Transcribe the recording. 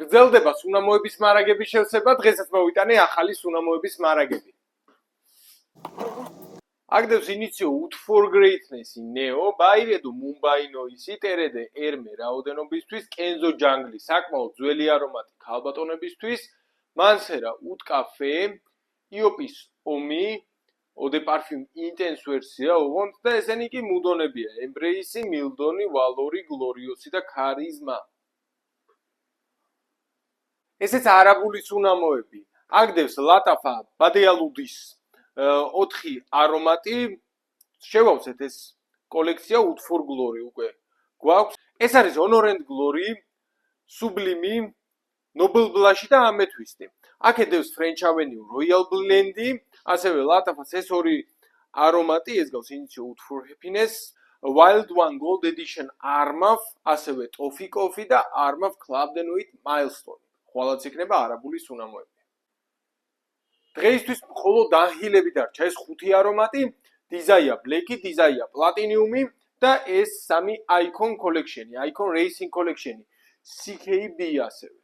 გრძელდება სუნამოების მარაგების შევსება, დღესაც მოვიტანე ახალი სუნამოების მარაგები. Agdevs inicio ut for greatness neo bairedu mumbai noisi terede erme raodenobistvis kenzo jungli საკმაოდ ძველი არომატი ქალბატონებისთვის mansera ut cafe iopis omi ode parfum intense versia ოღონდ და ესენი კი მუდონებია embrace mildoni valori gloriosi და charisma ესეც არაბული სუნამოები აგდევს ლატაფა ბადეალუდის 4 არომატი შევავსეთ ეს კოლექცია ut for glory უკვე გვაქვს ეს არის honor and glory sublimi noble blush და amethyst აქედევს french avenue royal blend ასევე ლატაფას ეს ორი არომატი ეს გავს inicio ut for happiness wild one gold edition armaf ასევე toffee coffee და armaf club the nuit milestone ხვალაც იქნება არაბული სუნამოები დღეისთვის მხოლოდ დაანჰილები დარჩა ეს 5 არომატი Desire Black, Desire Platinum და ეს 3 Icon Collection, Icon Racing Collection, CKB ასევე.